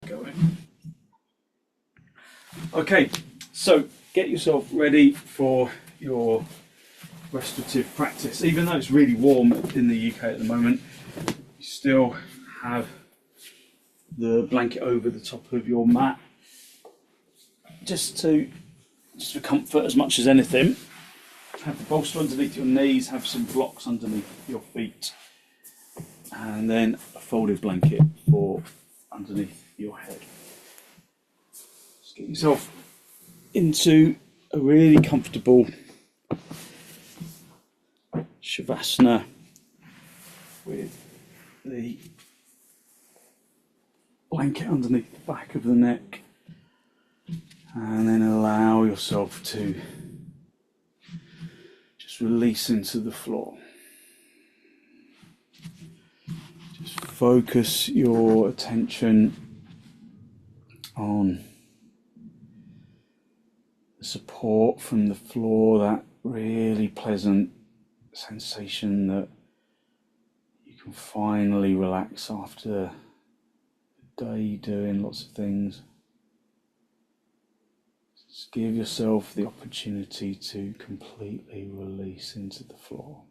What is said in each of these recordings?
going. Okay, so get yourself ready for your restorative practice. Even though it's really warm in the UK at the moment, you still have the blanket over the top of your mat, just for comfort as much as anything. Have the bolster underneath your knees, have some blocks underneath your feet, and then a folded blanket for underneath your head. Just get yourself into a really comfortable Shavasana with the blanket underneath the back of the neck, and then allow yourself to just release into the floor. Just focus your attention on the support from the floor, that really pleasant sensation that you can finally relax after a day doing lots of things. Just give yourself the opportunity to completely release into the floor.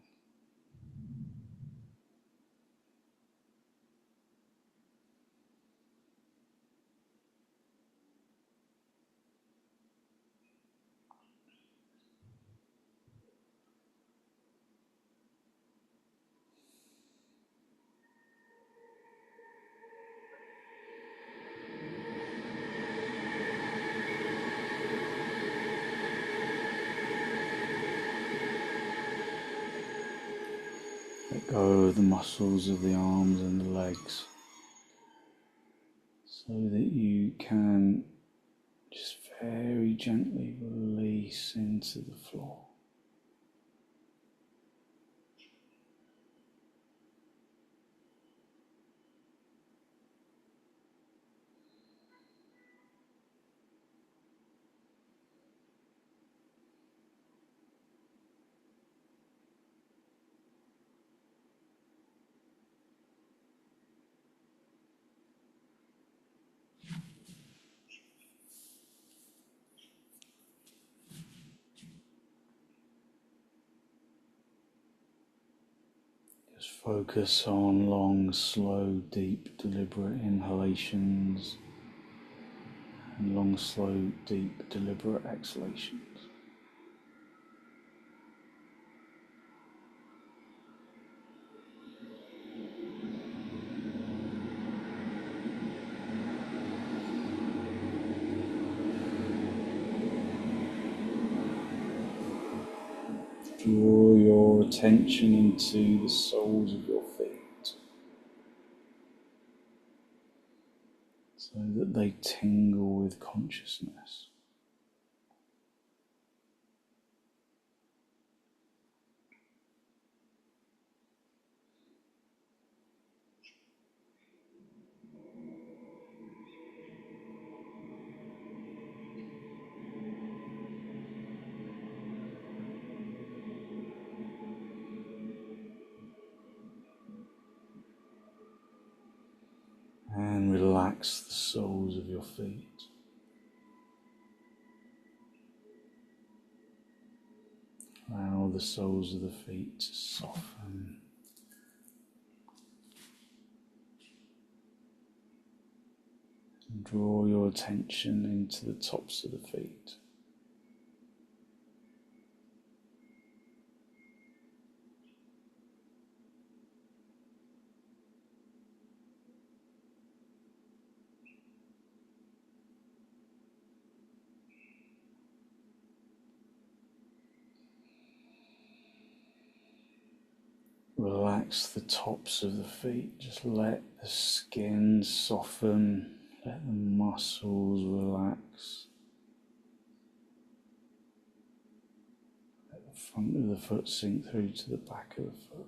Let go of the muscles of the arms and the legs so that you can just very gently release into the floor. Just focus on long, slow, deep, deliberate inhalations and long, slow, deep, deliberate exhalations. Draw your attention into the soles of your feet so that they tingle with consciousness. And relax the soles of your feet. Allow the soles of the feet to soften. And draw your attention into the tops of the feet. Relax the tops of the feet, just let the skin soften, let the muscles relax. Let the front of the foot sink through to the back of the foot.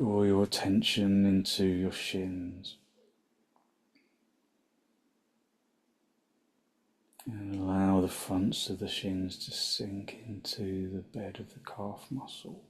Draw your attention into your shins and allow the fronts of the shins to sink into the bed of the calf muscle.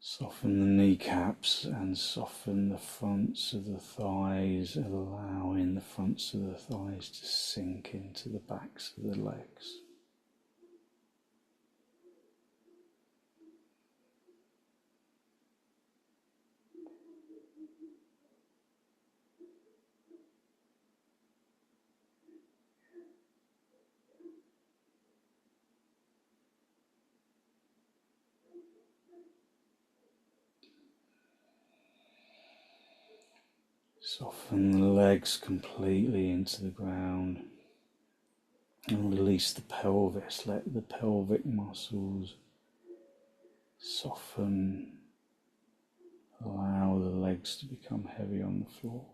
Soften the kneecaps and soften the fronts of the thighs, allowing the fronts of the thighs to sink into the backs of the legs. Soften the legs completely into the ground and release the pelvis. Let the pelvic muscles soften. Allow the legs to become heavy on the floor.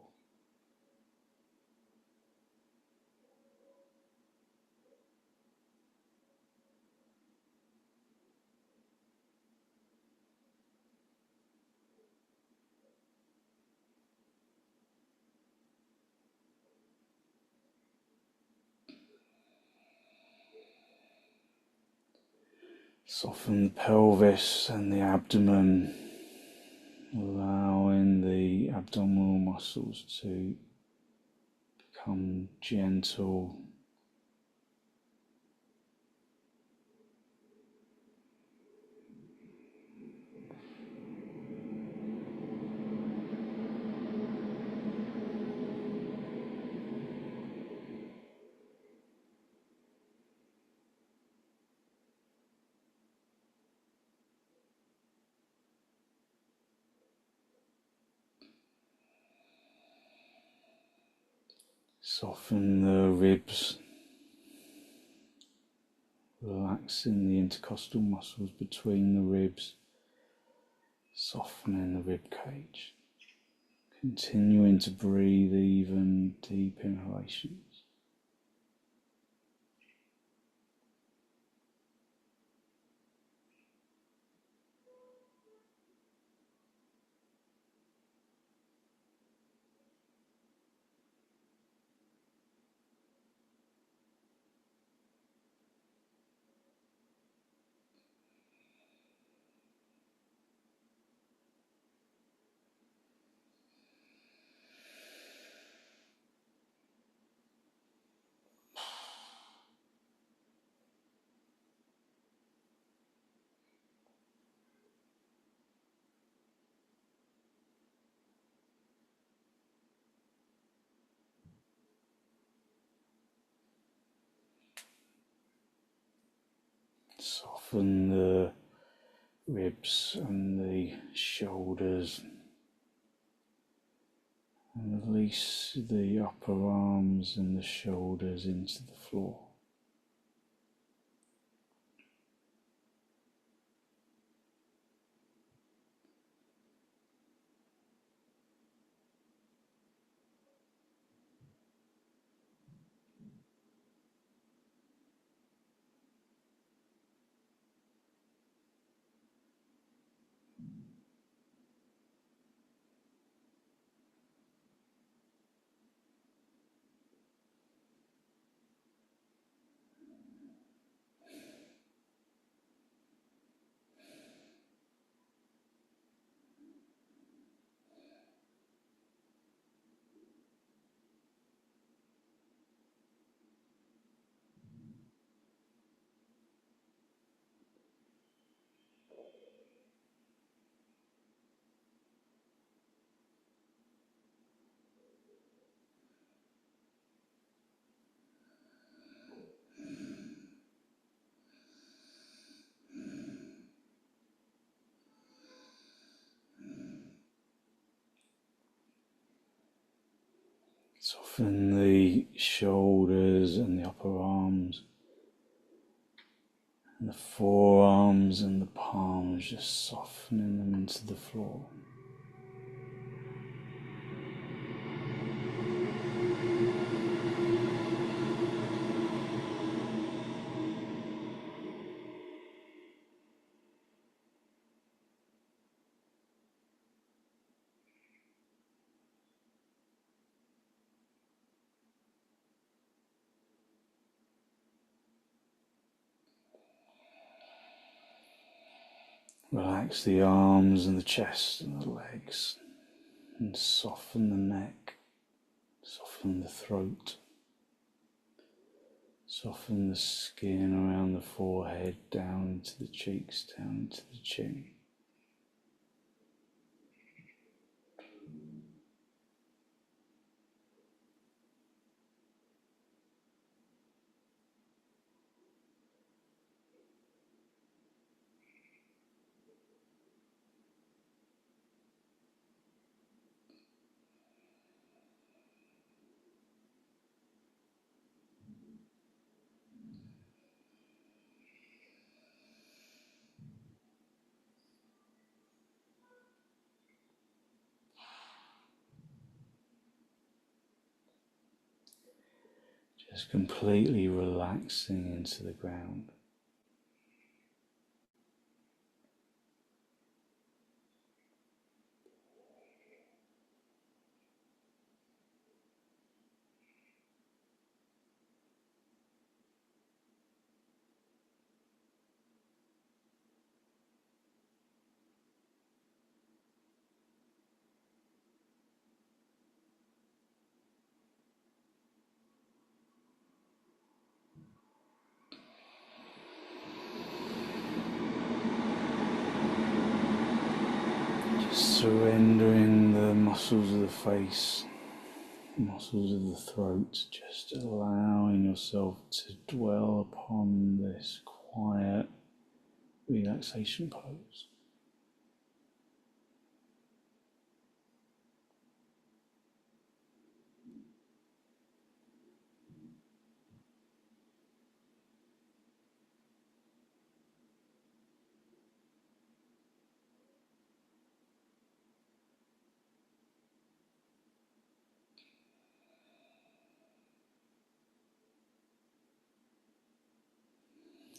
Soften the pelvis and the abdomen, allowing the abdominal muscles to become gentle. Soften the ribs, relaxing the intercostal muscles between the ribs, softening the rib cage. Continuing to breathe even deep inhalations. Soften the ribs and the shoulders and release the upper arms and the shoulders into the floor. Soften the shoulders and the upper arms, and the forearms and the palms, just softening them into the floor. Relax the arms and the chest and the legs, and soften the neck, soften the throat, soften the skin around the forehead, down into the cheeks, down into the chin. Just completely relaxing into the ground. Just surrendering the muscles of the face, muscles of the throat, just allowing yourself to dwell upon this quiet relaxation pose.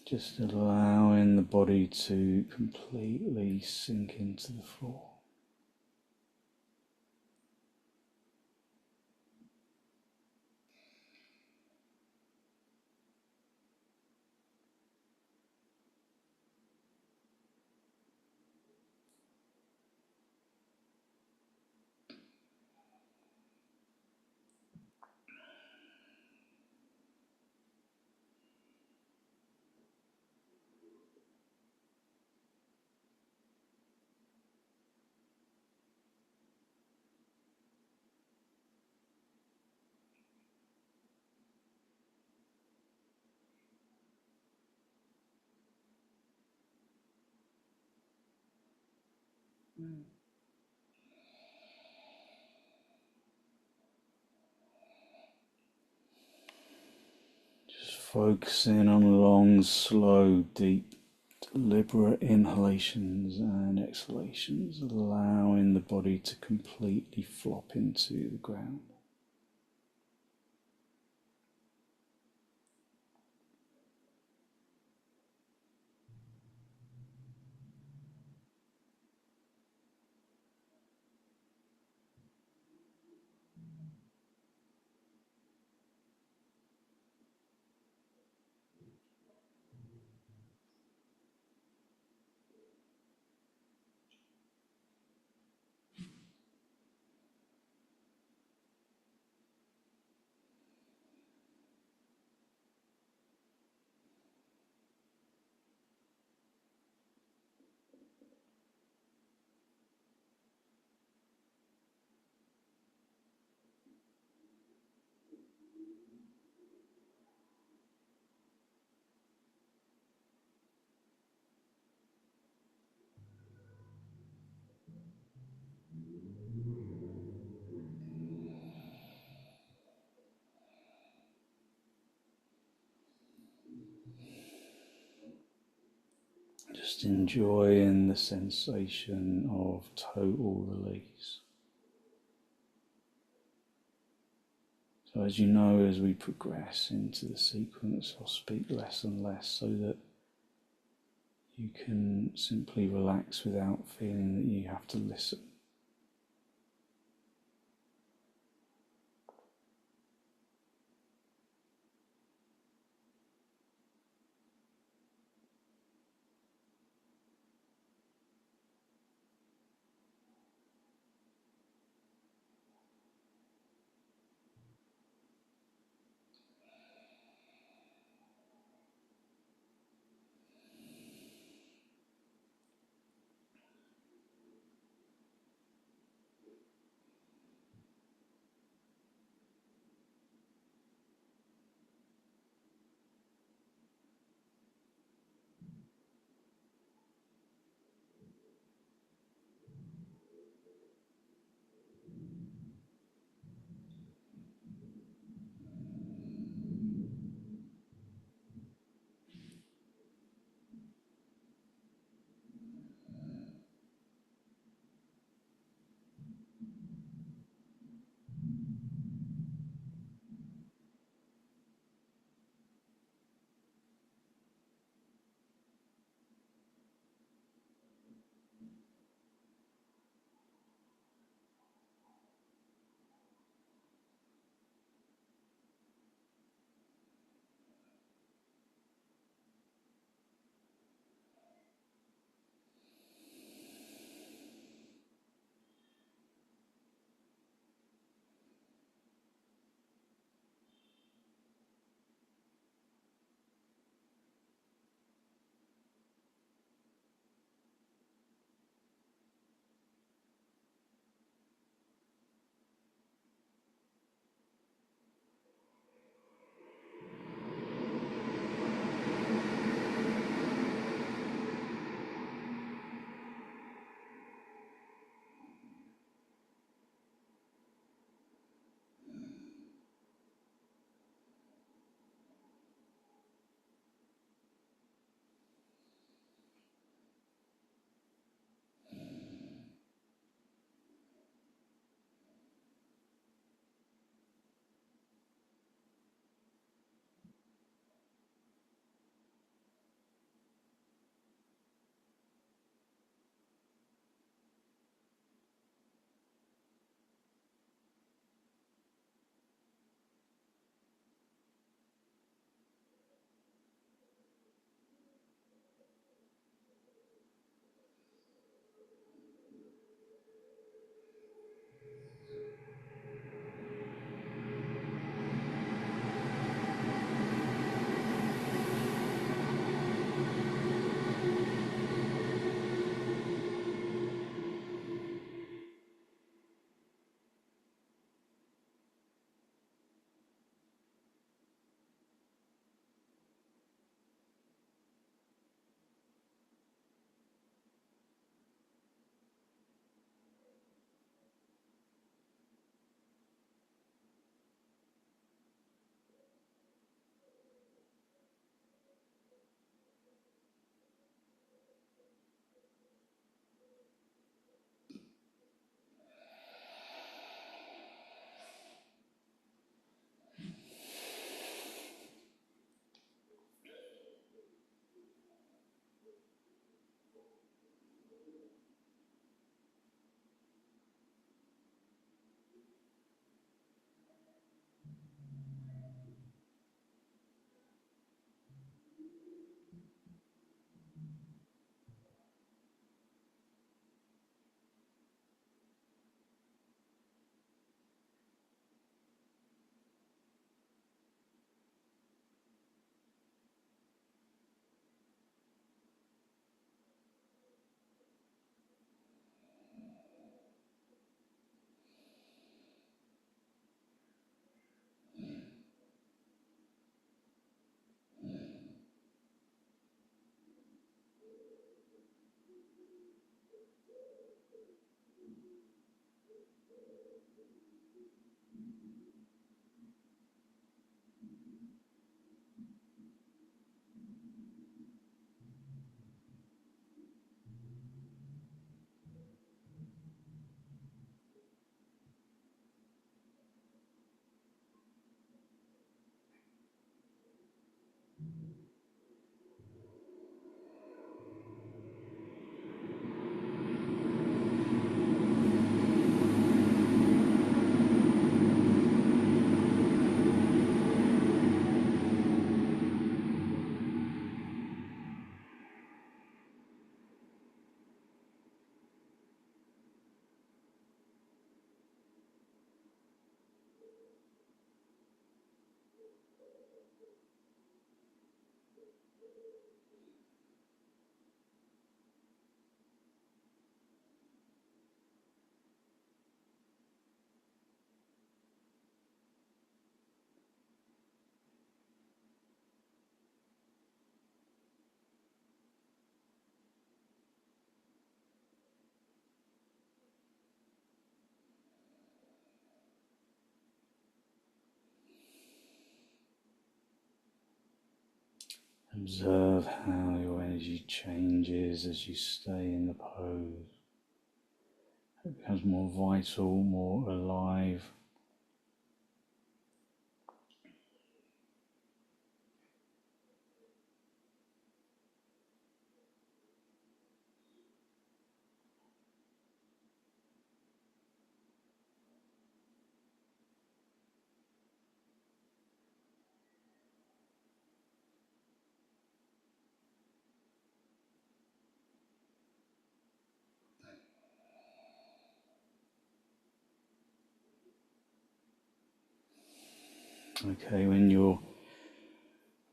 Just allowing the body to completely sink into the floor. Just focusing on long, slow, deep, deliberate inhalations and exhalations, allowing the body to completely flop into the ground. Just enjoying the sensation of total release. So as you know, as we progress into the sequence, I'll speak less and less so that you can simply relax without feeling that you have to listen. Observe how your energy changes as you stay in the pose. It becomes more vital, more alive. Okay, when you're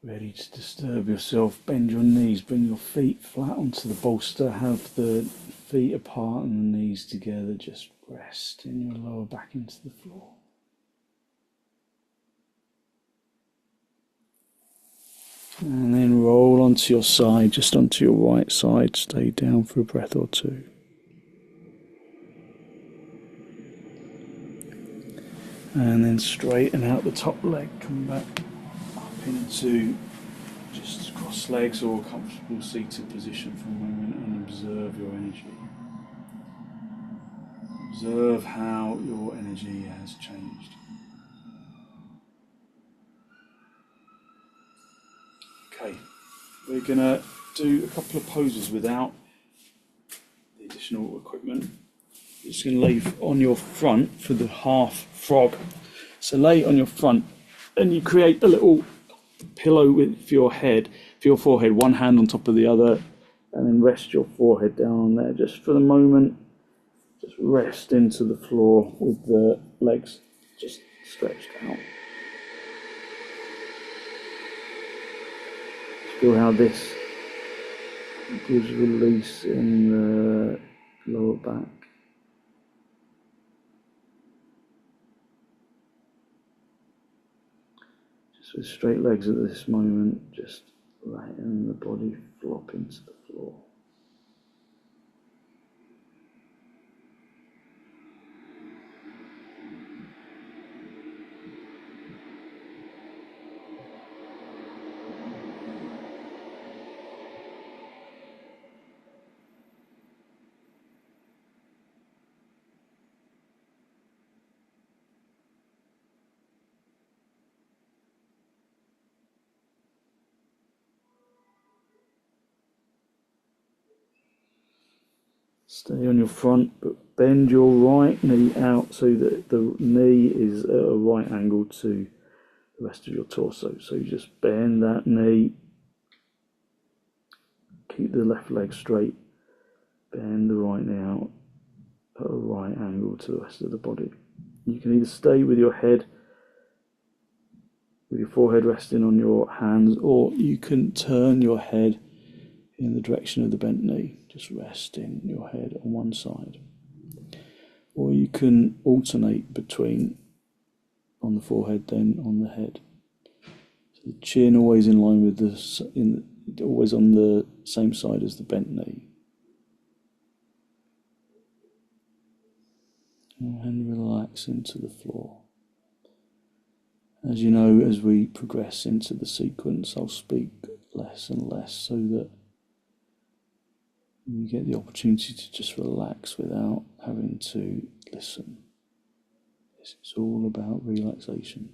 ready to disturb yourself, bend your knees, bring your feet flat onto the bolster, have the feet apart and the knees together, just rest in your lower back into the floor. And then roll onto your side, just onto your right side, stay down for a breath or two. And then straighten out the top leg, come back up into just cross legs or comfortable seated position for a moment and observe your energy. Observe how your energy has changed. Okay, we're going to do a couple of poses without the additional equipment. You're just going to lay on your front for the half frog. So lay on your front and you create a little pillow for your head, for your forehead, one hand on top of the other, and then rest your forehead down on there. Just for the moment, just rest into the floor with the legs just stretched out. Feel how this gives release in the lower back. Just with straight legs at this moment, just letting the body flop into the floor. Stay on your front, but bend your right knee out so that the knee is at a right angle to the rest of your torso. So you just bend that knee, keep the left leg straight, bend the right knee out at a right angle to the rest of the body. You can either stay with your head, with your forehead resting on your hands, or you can turn your head in the direction of the bent knee. Just resting your head on one side. Or you can alternate between on the forehead, then on the head. So the chin always in line with always on the same side as the bent knee. And relax into the floor. As you know, as we progress into the sequence, I'll speak less and less so that you get the opportunity to just relax without having to listen. This is all about relaxation.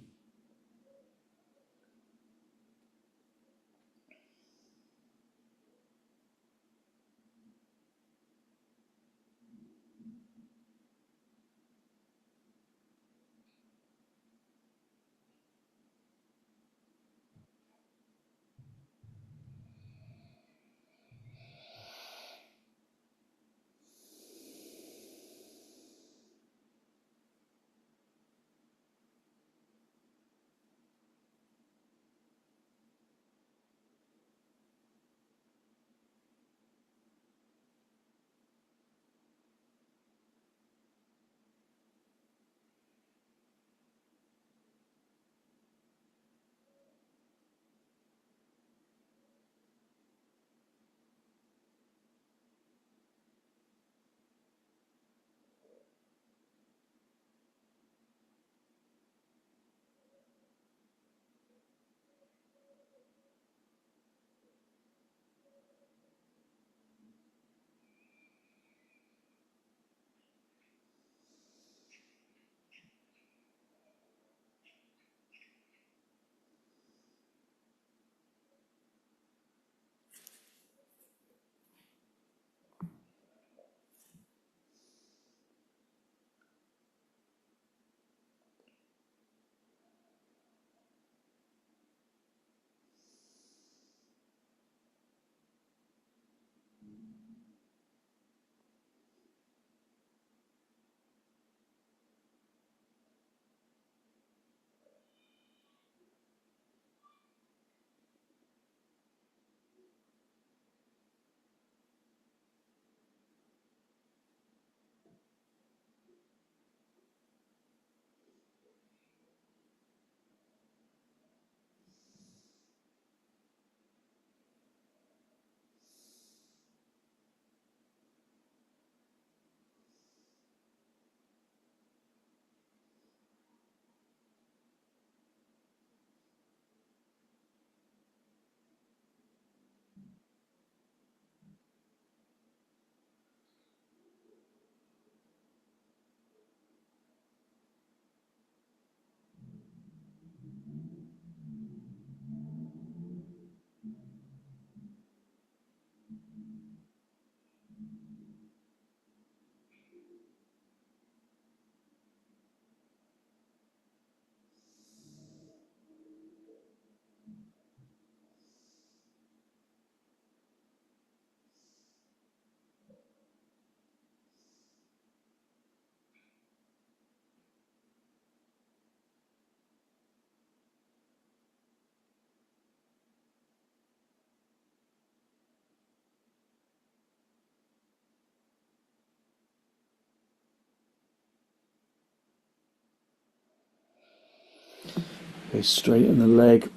Okay, straighten the leg.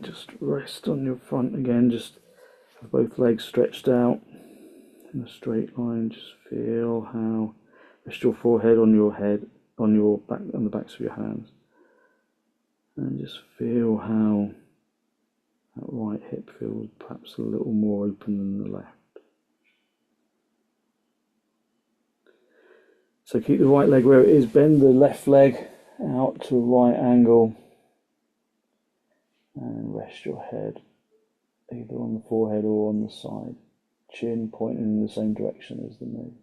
Just rest on your front again. Just have both legs stretched out in a straight line. Just feel how, rest your forehead on your head, on your back, on the backs of your hands, and just feel how that right hip feels perhaps a little more open than the left. So keep the right leg where it is, bend the left leg out to a right angle, and rest your head either on the forehead or on the side, chin pointing in the same direction as the knee.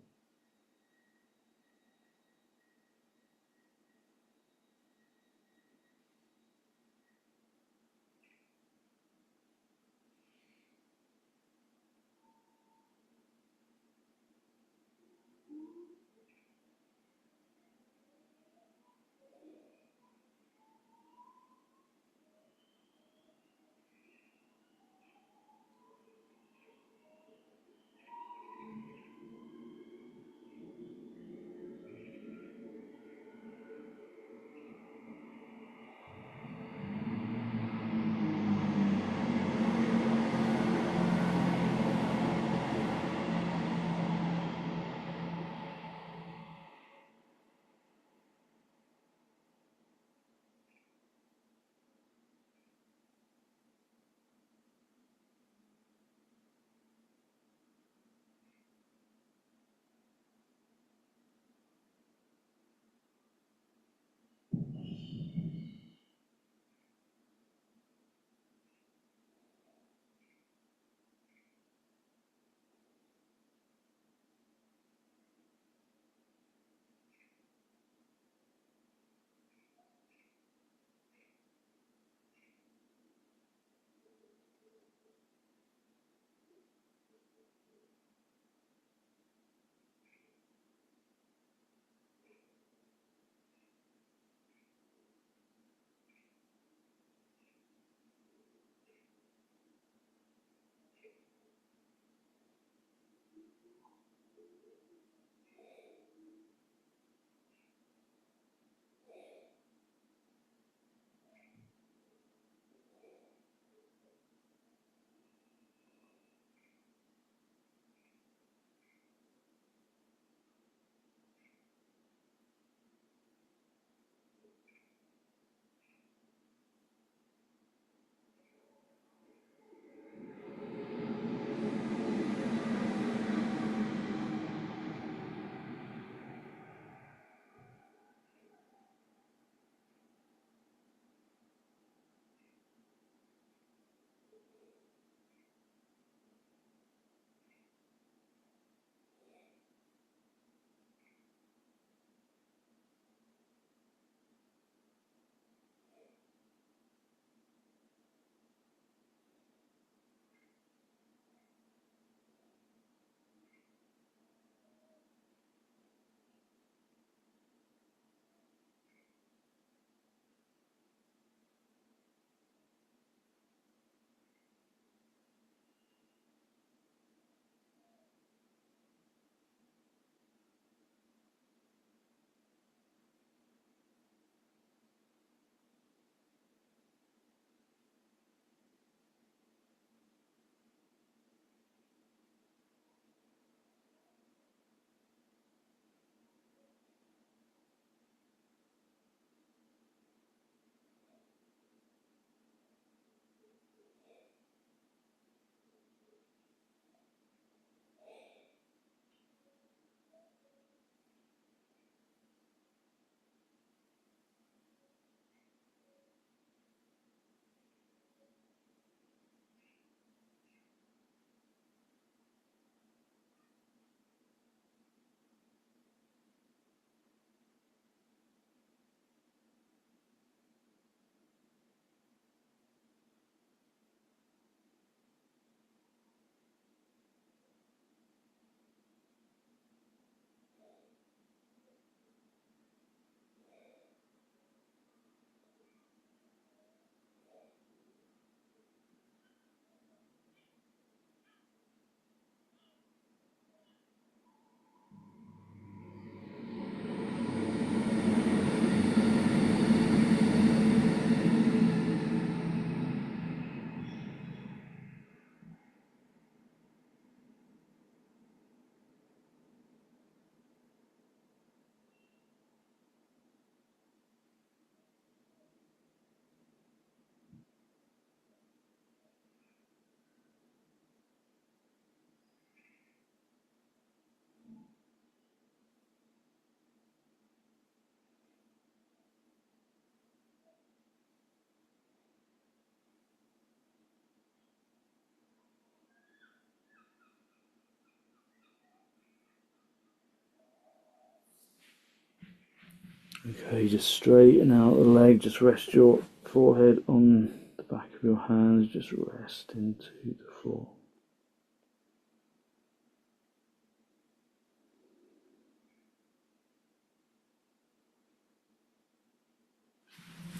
Okay, just straighten out the leg, just rest your forehead on the back of your hands, just rest into the floor.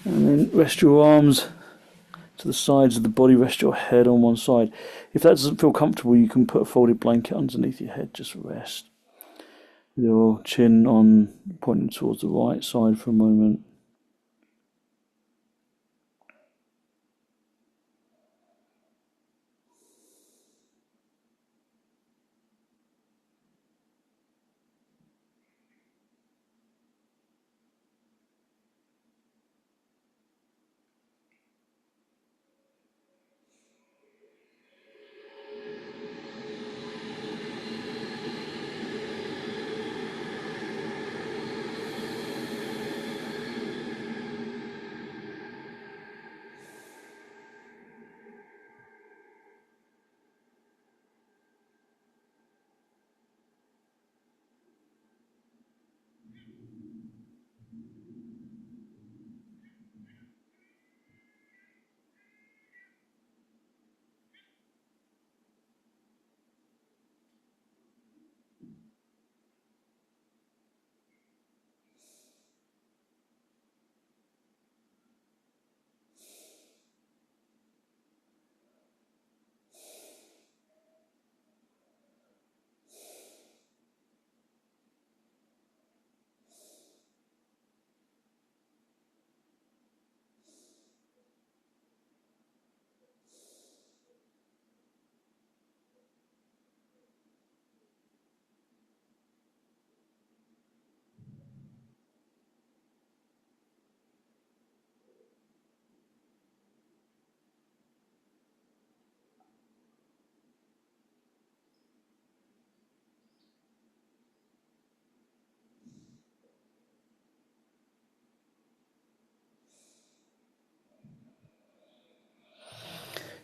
And then rest your arms to the sides of the body, rest your head on one side. If that doesn't feel comfortable, you can put a folded blanket underneath your head, just rest. With your chin on, pointing towards the right side for a moment.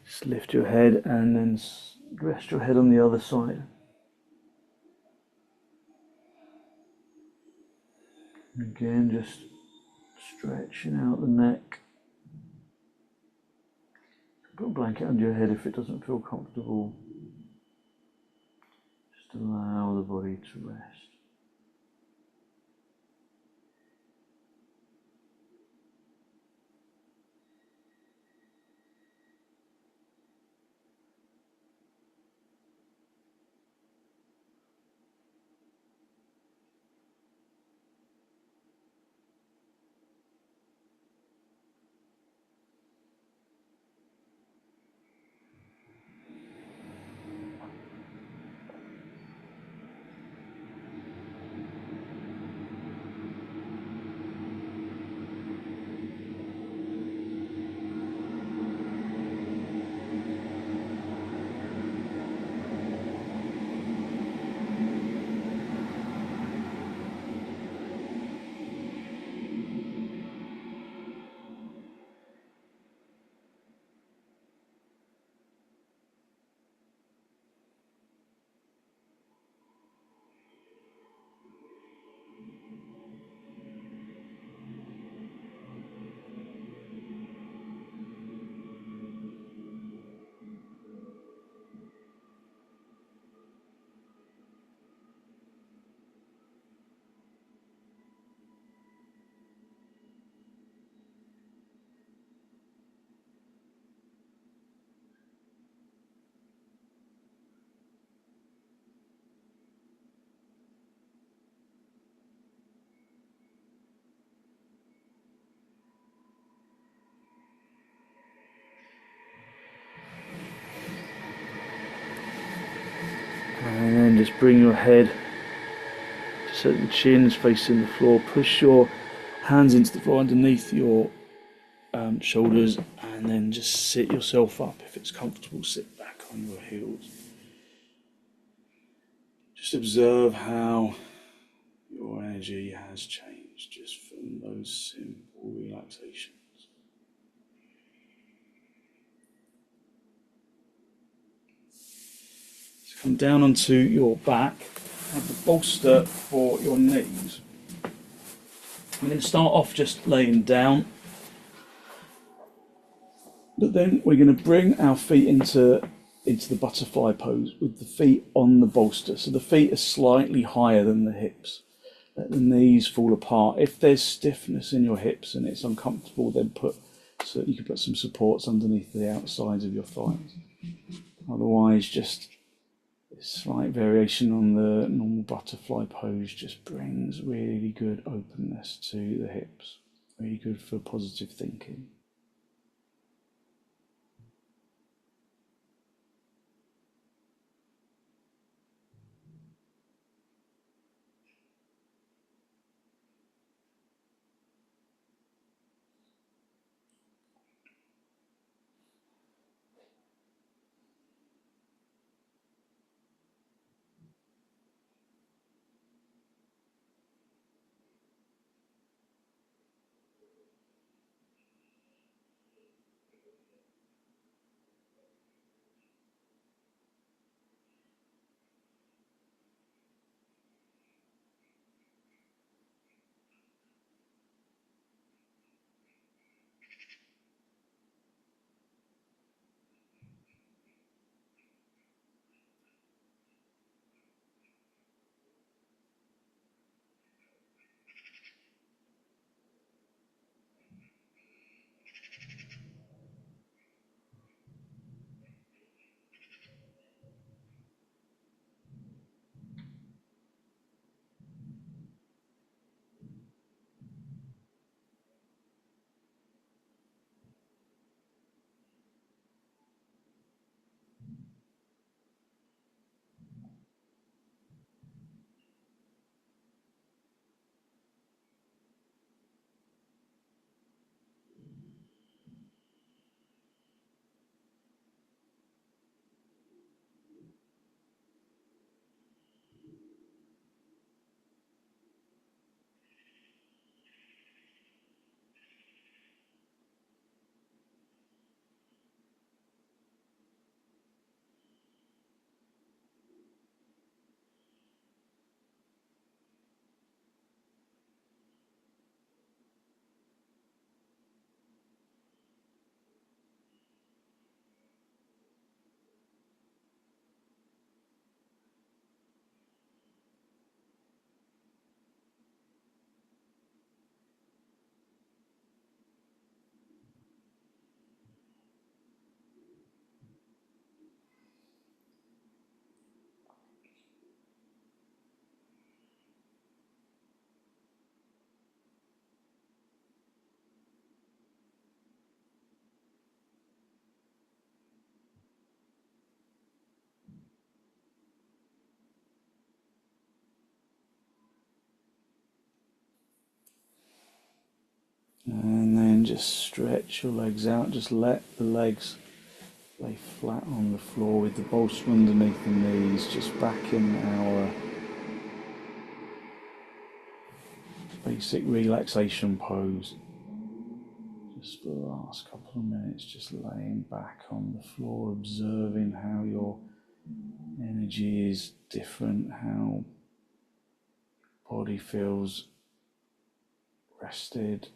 Just lift your head and then rest your head on the other side. Again, just stretching out the neck. Put a blanket under your head if it doesn't feel comfortable. Just allow the body to rest. And then just bring your head so the chin's facing the floor. Push your hands into the floor underneath your shoulders, and then just sit yourself up. If it's comfortable, sit back on your heels. Just observe how your energy has changed just from those simple relaxations. So come down onto your back, have the bolster for your knees. I'm going to start off just laying down, but then we're going to bring our feet into the butterfly pose with the feet on the bolster. So the feet are slightly higher than the hips. Let the knees fall apart. If there's stiffness in your hips and it's uncomfortable, then you can put some supports underneath the outsides of your thighs. Otherwise, just a slight variation on the normal butterfly pose just brings really good openness to the hips. Really good for positive thinking. And then just stretch your legs out. Just let the legs lay flat on the floor with the bolster underneath the knees. Just back in our basic relaxation pose. Just for the last couple of minutes, just laying back on the floor, observing how your energy is different, how body feels rested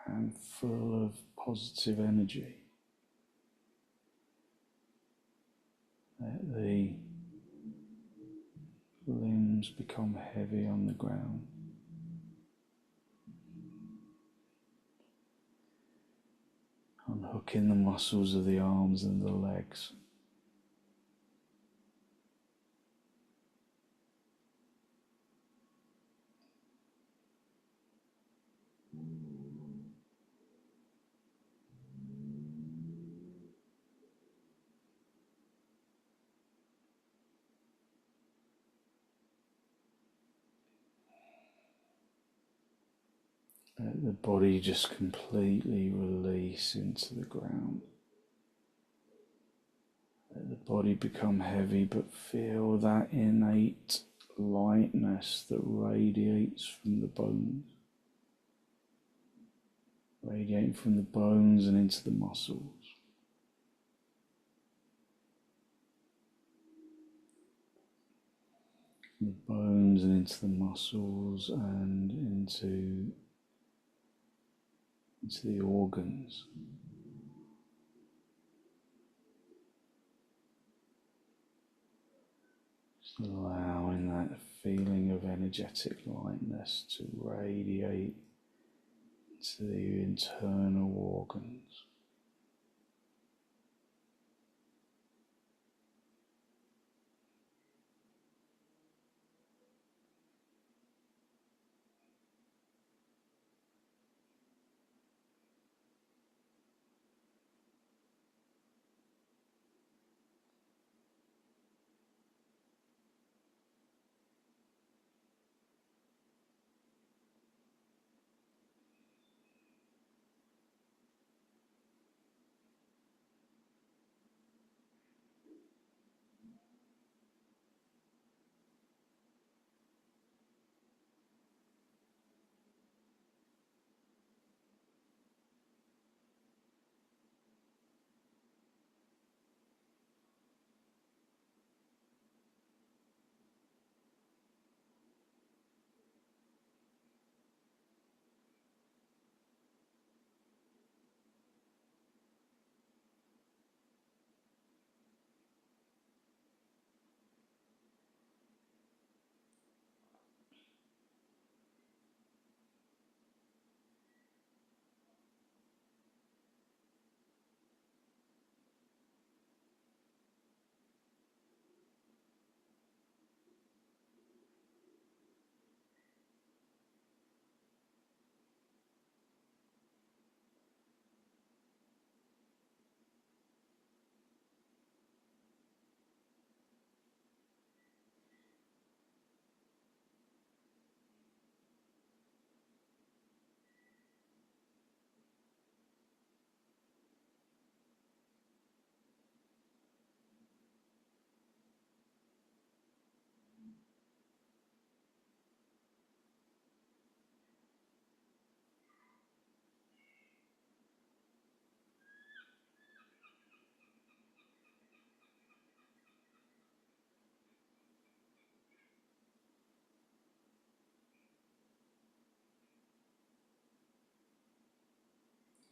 and full of positive energy. Let the limbs become heavy on the ground. Unhooking the muscles of the arms and the legs. Let the body just completely release into the ground. Let the body become heavy, but feel that innate lightness that radiates from the bones. Radiating from the bones and into the muscles. From the bones and into the muscles and into the organs. Just allowing that feeling of energetic lightness to radiate into the internal organs.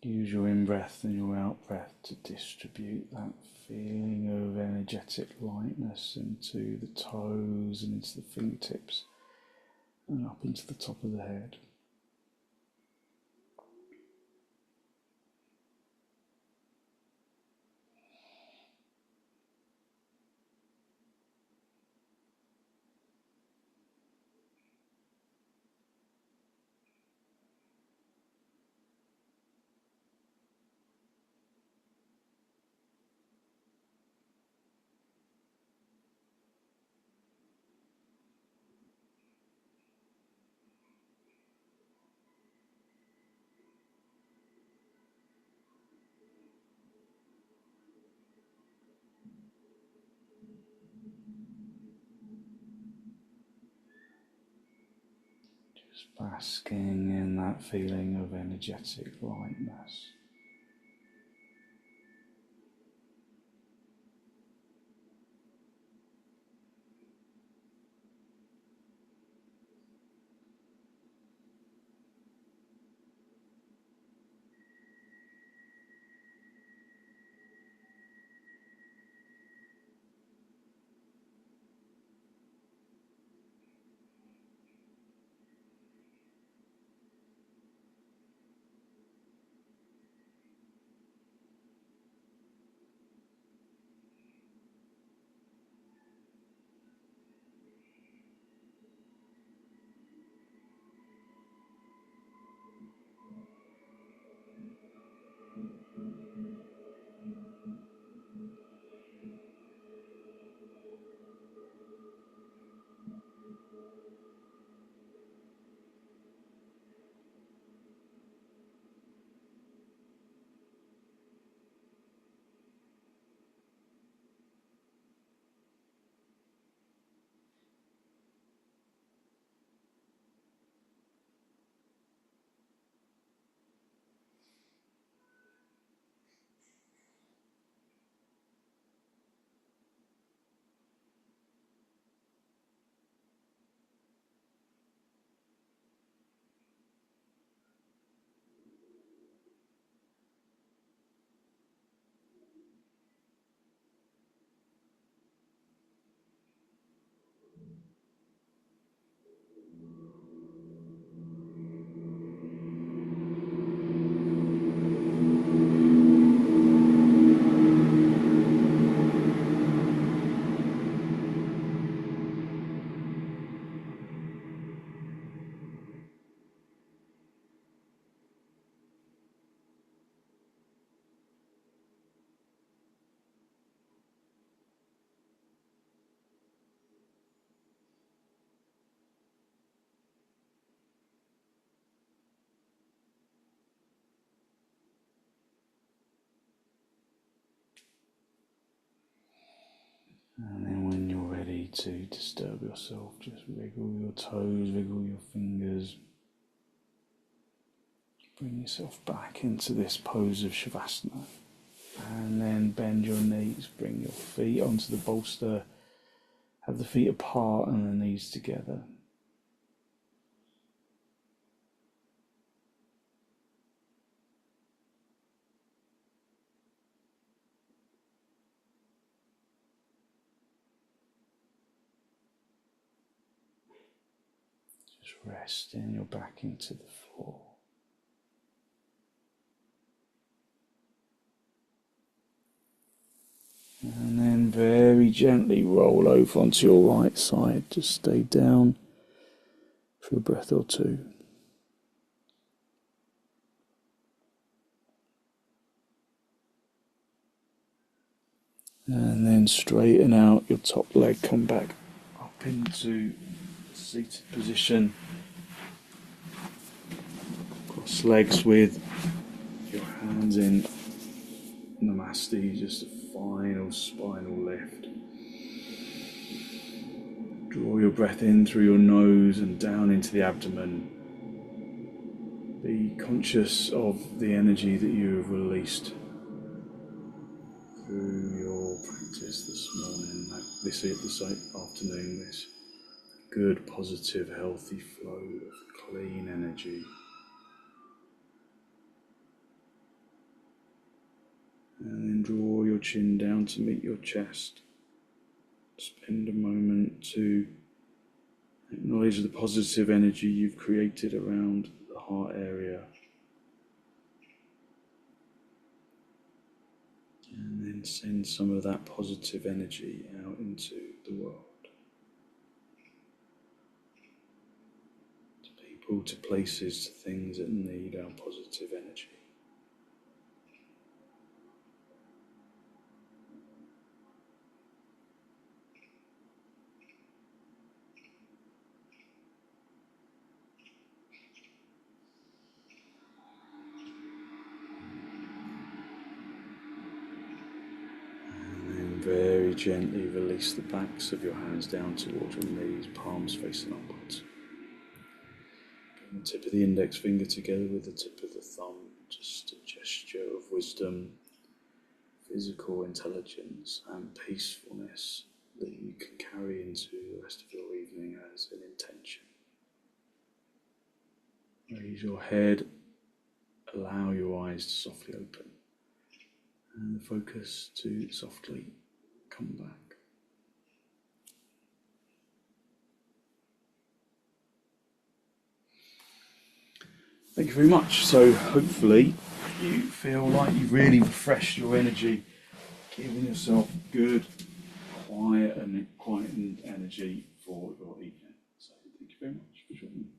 Use your in-breath and your out-breath to distribute that feeling of energetic lightness into the toes and into the fingertips and up into the top of the head. Just basking in that feeling of energetic lightness. And then when you're ready to disturb yourself, just wiggle your toes, wiggle your fingers. Bring yourself back into this pose of Shavasana. And then bend your knees, bring your feet onto the bolster. Have the feet apart and the knees together. Just resting your back into the floor. And then very gently roll over onto your right side. Just stay down for a breath or two. And then straighten out your top leg, come back up into seated position. Cross legs with your hands in Namaste, just a final spinal lift. Draw your breath in through your nose and down into the abdomen. Be conscious of the energy that you have released through your practice this morning, this afternoon, this good, positive, healthy flow of clean energy. And then draw your chin down to meet your chest. Spend a moment to acknowledge the positive energy you've created around the heart area. And then send some of that positive energy out into the world. To people, to places, to things that need our positive energy. Very gently release the backs of your hands down towards your knees, palms facing upwards. Bring the tip of the index finger together with the tip of the thumb, just a gesture of wisdom, physical intelligence and peacefulness that you can carry into the rest of your evening as an intention. Raise your head, allow your eyes to softly open, and the focus to softly come back. Thank you very much. So hopefully you feel like you've really refreshed your energy, giving yourself good, quiet and quietened energy for your evening. So thank you very much for joining me.